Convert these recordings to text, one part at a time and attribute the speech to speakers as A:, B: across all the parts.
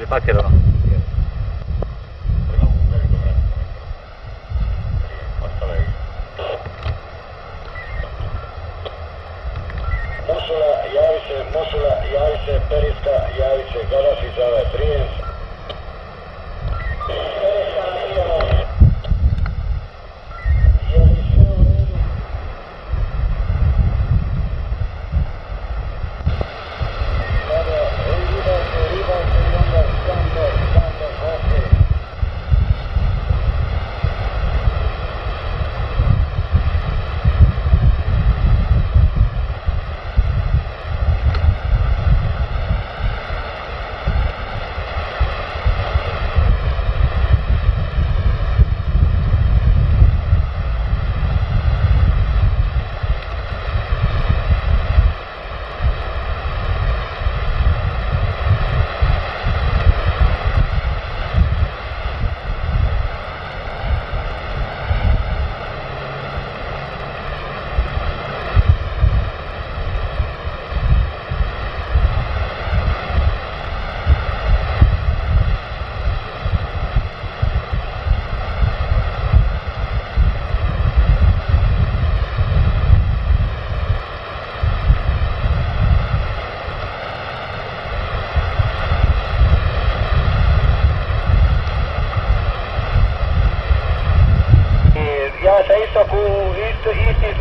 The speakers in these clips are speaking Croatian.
A: pakirano.
B: Mosula, javi se Periska, javi se Gadafi za ovaj prijem.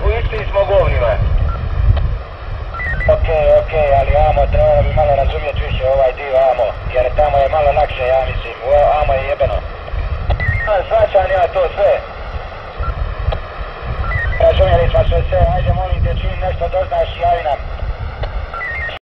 B: U isti smo govnima. Okej, ali amo trebalo bi malo razumjeti više ovaj dio amo, jer tamo je malo lakše, ja mislim, amo je jebeno. Svačam ja to sve. Razumjeli smo sve, ajde molim te čim